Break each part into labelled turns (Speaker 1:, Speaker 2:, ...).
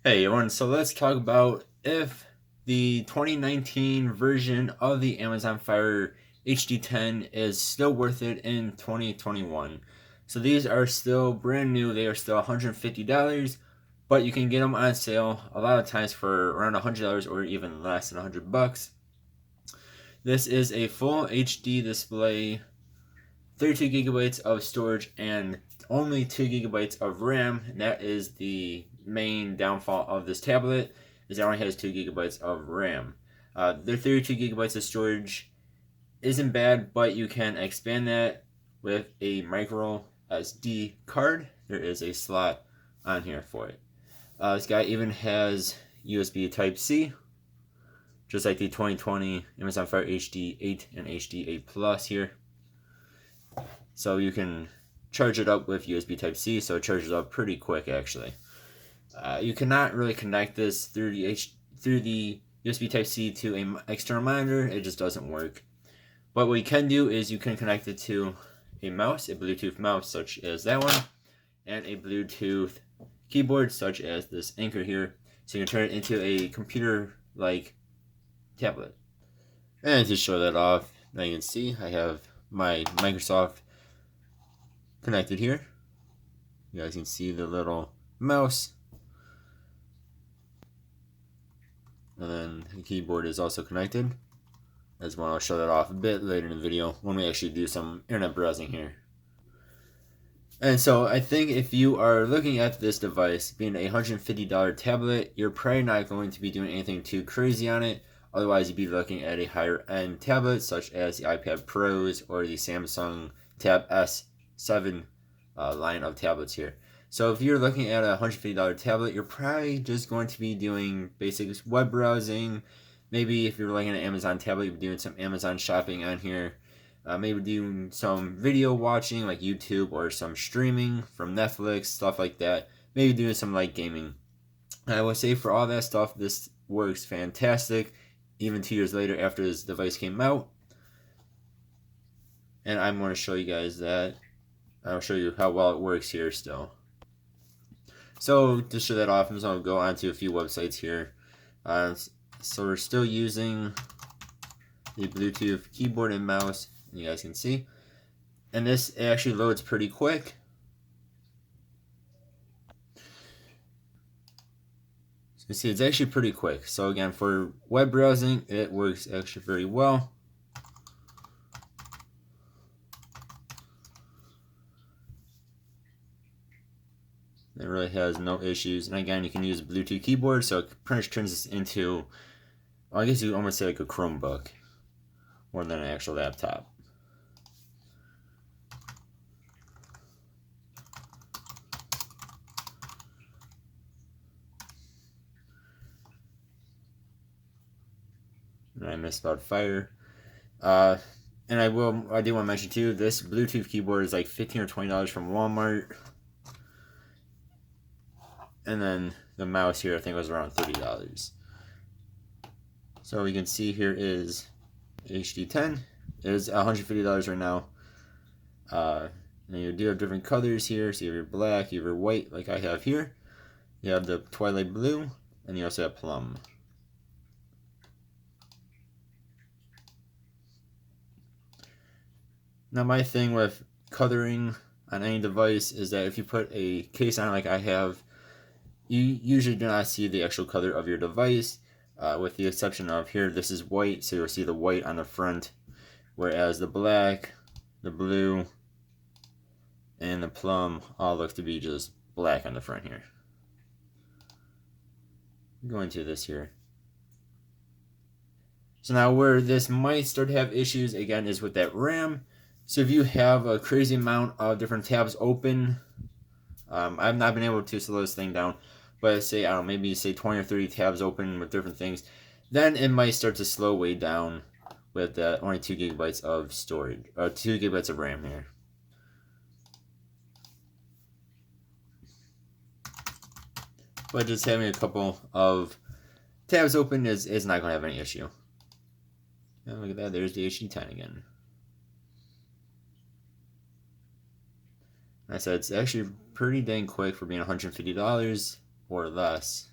Speaker 1: Hey everyone, so let's talk about if the 2019 version of the Amazon Fire HD10 is still worth it in 2021. So these are still brand new, they are still $150, but you can get them on sale a lot of times for around $100 or even less than $100. This is a full HD display, 32 gigabytes of storage, and only 2 gigabytes of RAM. And that is the main downfall of this tablet, is it only has 2 gigabytes of RAM. The 32 gigabytes of storage isn't bad, but you can expand that with a micro SD card. There is a slot on here for it. This guy even has USB Type-C, just like the 2020 Amazon Fire HD8 and HD8 Plus here. So you can charge it up with USB Type-C, so it charges up pretty quick actually. You cannot really connect this through the USB Type-C to an external monitor. It just doesn't work. But what you can do is you can connect it to a mouse, a Bluetooth mouse such as that one, and a Bluetooth keyboard such as this Anchor here. So you can turn it into a computer-like tablet. And to show that off, now you can see I have my Microsoft connected here. You guys can see the little mouse. And then the keyboard is also connected. As well, I'll show that off a bit later in the video when we actually do some internet browsing here. And so I think if you are looking at this device being a $150 tablet, you're probably not going to be doing anything too crazy on it. Otherwise, you'd be looking at a higher end tablet such as the iPad Pros or the Samsung Tab S7 line of tablets here. So if you're looking at a $150 tablet, you're probably just going to be doing basic web browsing. Maybe if you're looking at an Amazon tablet, you're doing some Amazon shopping on here. Maybe doing some video watching like YouTube or some streaming from Netflix, stuff like that. Maybe doing some light gaming. I would say for all that stuff, this works fantastic, even 2 years later after this device came out. And I'm going to show you guys that. I'll show you how well it works here still. So to show that off, I'm just going to go onto a few websites here. So we're still using the Bluetooth keyboard and mouse, you guys can see. And this actually loads pretty quick. So you see it's actually pretty quick. So again, for web browsing, it works actually very well. It really has no issues. And again, you can use a Bluetooth keyboard, so it pretty much turns this into, well, I guess you could almost say like a Chromebook more than an actual laptop. And I missed about fire. And I do want to mention too, this Bluetooth keyboard is like $15 or $20 from Walmart. And then the mouse here, I think, was around $30. So we can see here is HD10. It is $150 right now. And you do have different colors here. So you have your black, you have your white, like I have here. You have the twilight blue, and you also have plum. Now my thing with coloring on any device is that if you put a case on it like I have, you usually do not see the actual color of your device, with the exception of here, this is white, so you'll see the white on the front, whereas the black, the blue, and the plum all look to be just black on the front here. Go into this here. So now where this might start to have issues, again, is with that RAM. So if you have a crazy amount of different tabs open, I've not been able to slow this thing down, but say, I don't know, maybe say 20 or 30 tabs open with different things, then it might start to slow way down with only 2 gigabytes of storage, or 2 gigabytes of RAM here. But just having a couple of tabs open is not going to have any issue. And look at that, there's the HD10 again. I said it's actually pretty dang quick for being $150 or less.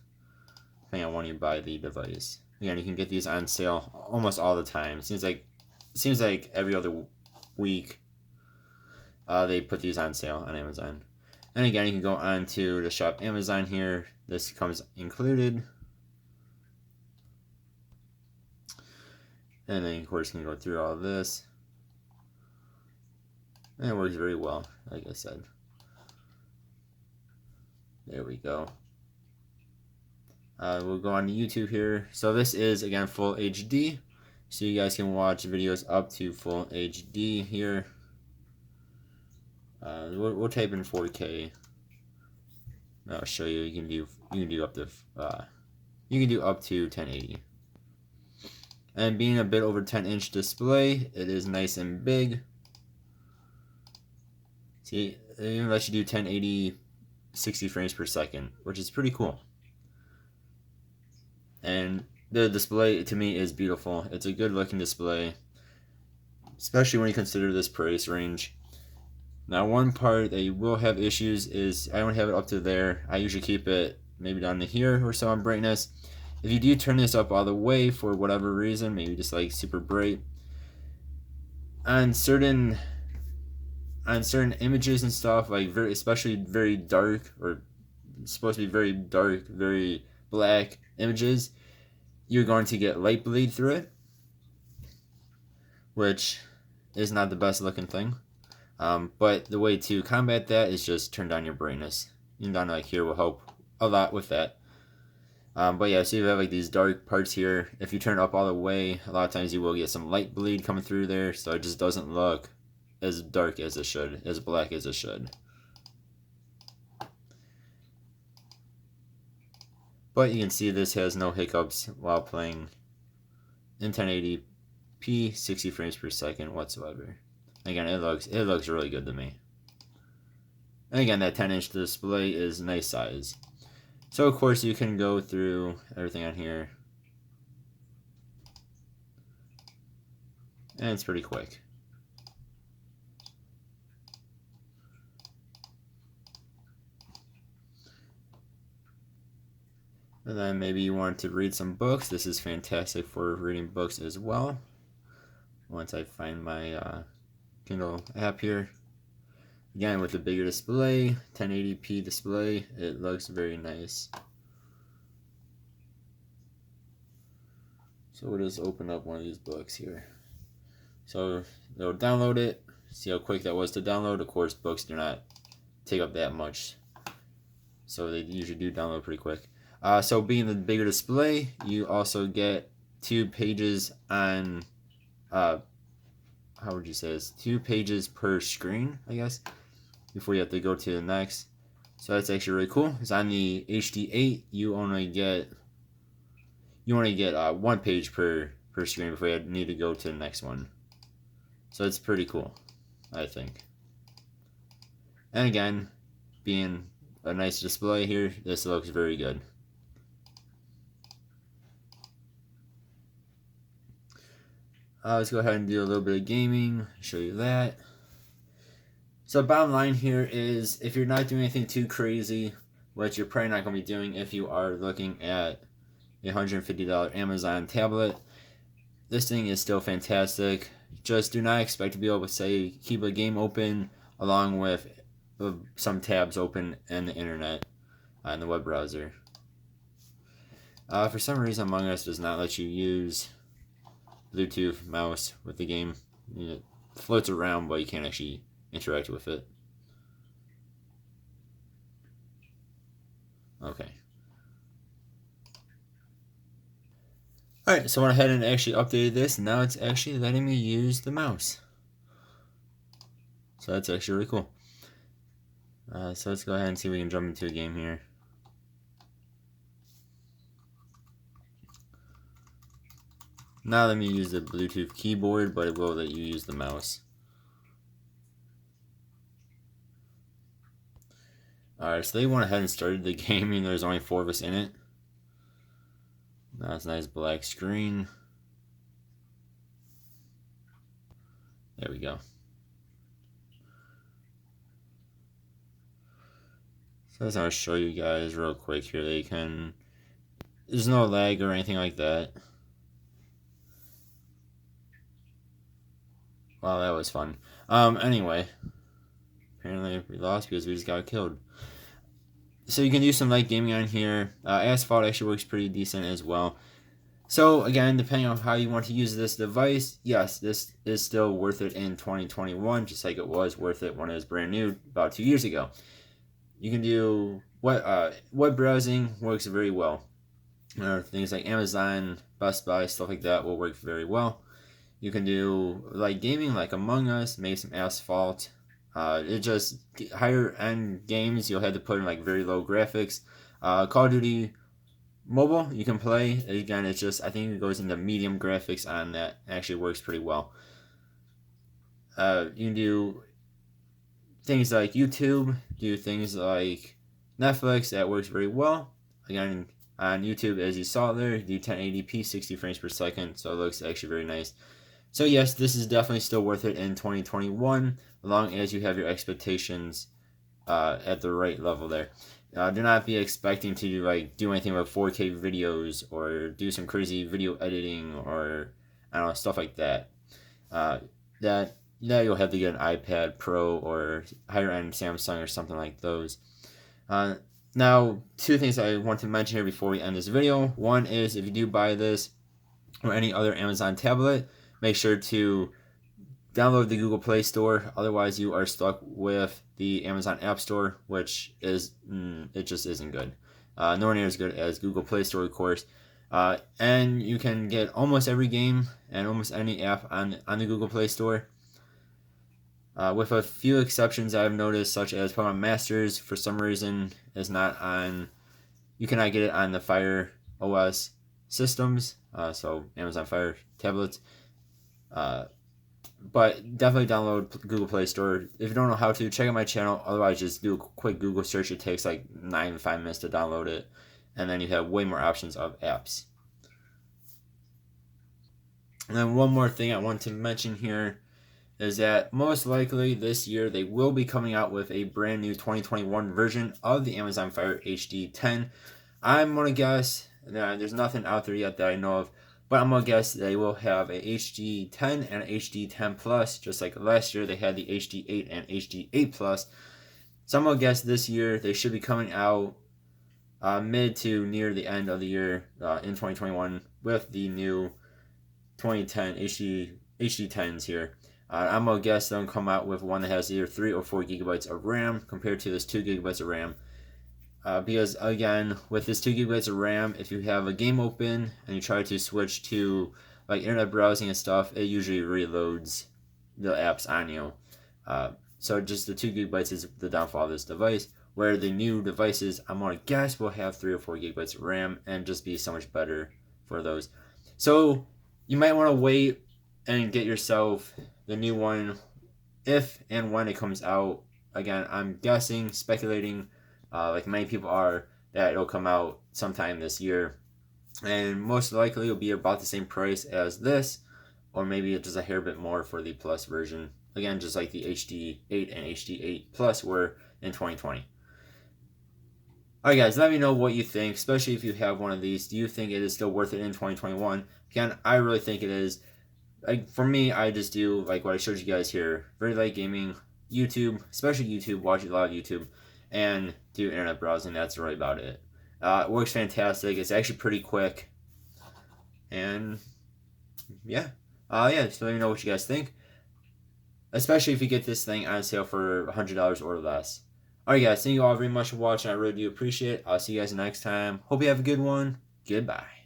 Speaker 1: depending on when you buy the device. Again, you can get these on sale almost all the time. Seems like every other week they put these on sale on Amazon. And again, you can go on to the shop Amazon here. This comes included. And then, of course, you can go through all this. And it works very well, like I said. There we go. We'll go on to YouTube here. So this is, again, full HD. So you guys can watch videos up to full HD here. We'll type in 4K. I'll show you. You can do up to 1080. And being a bit over 10-inch display, it is nice and big. See, it even lets you do 1080 60 frames per second, which is pretty cool. And the display, to me, is beautiful. It's a good looking display, especially when you consider this price range. Now, one part that you will have issues is I don't have it up to there. I usually keep it maybe down to here or so on brightness. If you do turn this up all the way for whatever reason, maybe just like super bright, on certain images and stuff, like especially very dark, or supposed to be very dark, very black images, you're going to get light bleed through it, which is not the best looking thing. But the way to combat that is just turn down your brightness. Even down like here will help a lot with that. But yeah, so you have like these dark parts here. If you turn it up all the way, a lot of times you will get some light bleed coming through there, so it just doesn't look as dark as it should, as black as it should. But you can see this has no hiccups while playing in 1080p, 60 frames per second whatsoever. Again, it looks really good to me. And again, that 10-inch display is nice size. So of course you can go through everything on here, and it's pretty quick. And then maybe you want to read some books. This is fantastic for reading books as well. Once I find my Kindle app here. Again, with the bigger display, 1080p display, it looks very nice. So we'll just open up one of these books here. So they'll download it. See how quick that was to download. Of course, books do not take up that much, so they usually do download pretty quick. So being the bigger display, you also get 2 pages on, how would you say this? 2 pages per screen, I guess, before you have to go to the next. So that's actually really cool. Because on the HD8, you only get 1 page per screen before you need to go to the next one. So it's pretty cool, I think. And again, being a nice display here, this looks very good. Let's go ahead and do a little bit of gaming, show you that. So bottom line here is, if you're not doing anything too crazy, which you're probably not going to be doing if you are looking at a $150 Amazon tablet, this thing is still fantastic. Just do not expect to be able to say keep a game open along with some tabs open in the internet in the web browser. For some reason, Among Us does not let you use Bluetooth mouse with the game. It floats around, but you can't actually interact with it. Okay. Alright, so I went ahead and actually updated this. Now it's actually letting me use the mouse. So that's actually really cool. So let's go ahead and see if we can jump into a game here. Not let me use the Bluetooth keyboard, but it will let you use the mouse. Alright, so they went ahead and started the game, even though there's only 4 of us in it. Now it's a nice black screen. There we go. So I just want to show you guys real quick here that you can There's no lag or anything like that. Wow, that was fun. Anyway, apparently we lost because we just got killed. So you can do some light gaming on here. Asphalt actually works pretty decent as well. So again, depending on how you want to use this device, yes, this is still worth it in 2021, just like it was worth it when it was brand new about 2 years ago. You can do web browsing works very well. Things like Amazon, Best Buy, stuff like that will work very well. You can do like gaming, like Among Us, maybe some Asphalt. It just higher end games you'll have to put in like very low graphics. Call of Duty Mobile you can play again. It's just I think it goes into medium graphics on that. It actually works pretty well. You can do things like YouTube, do things like Netflix. That works very well. Again, on YouTube, as you saw there, do 1080p, 60 frames per second, so it looks actually very nice. So yes, this is definitely still worth it in 2021, as long as you have your expectations at the right level there. Do not be expecting to do anything with 4K videos or do some crazy video editing or I don't know, stuff like that. That you'll have to get an iPad Pro or higher end Samsung or something like those. Now, two things I want to mention here before we end this video. One is if you do buy this or any other Amazon tablet, make sure to download the Google Play Store. Otherwise, you are stuck with the Amazon App Store, which is it just isn't good. Nowhere near as good as Google Play Store, of course. And you can get almost every game and almost any app on the Google Play Store. With a few exceptions I've noticed, such as Pokemon Masters, for some reason is not on. You cannot get it on the Fire OS systems, so Amazon Fire tablets. But definitely download Google Play Store. If you don't know how to, check out my channel. Otherwise, just do a quick Google search. It takes like 5 minutes to download it, and then you have way more options of apps. And then one more thing I want to mention here is that most likely this year they will be coming out with a brand new 2021 version of the Amazon Fire HD10. I'm going to guess, there's nothing out there yet that I know of, but I'm going to guess they will have a HD10 and an HD10 Plus, just like last year they had the HD8 and HD8 Plus. So I'm going to guess this year they should be coming out mid to near the end of the year in 2021 with the new 2010 HD10s here. I'm going to guess they'll come out with one that has either 3 or 4 gigabytes of RAM compared to this 2 gigabytes of RAM. Because, again, with this 2 gigabytes of RAM, if you have a game open and you try to switch to like internet browsing and stuff, it usually reloads the apps on you. So just the 2 gigabytes is the downfall of this device, where the new devices, I'm going to guess, will have 3 or 4 gigabytes of RAM and just be so much better for those. So you might want to wait and get yourself the new one if and when it comes out. Again, I'm guessing, speculating, like many people are, that it'll come out sometime this year. And most likely it'll be about the same price as this, or maybe just a hair bit more for the Plus version. Again, just like the HD8 and HD8 Plus were in 2020. Alright guys, let me know what you think, especially if you have one of these. Do you think it is still worth it in 2021? Again, I really think it is. Like, for me, I just do like what I showed you guys here. Very light gaming, YouTube, especially YouTube, watch a lot of YouTube, and do internet browsing. That's really about it. It works fantastic. It's actually pretty quick. And yeah. So let me know what you guys think. Especially if you get this thing on sale for $100 or less. Alright guys, thank you all very much for watching. I really do appreciate it. I'll see you guys next time. Hope you have a good one. Goodbye.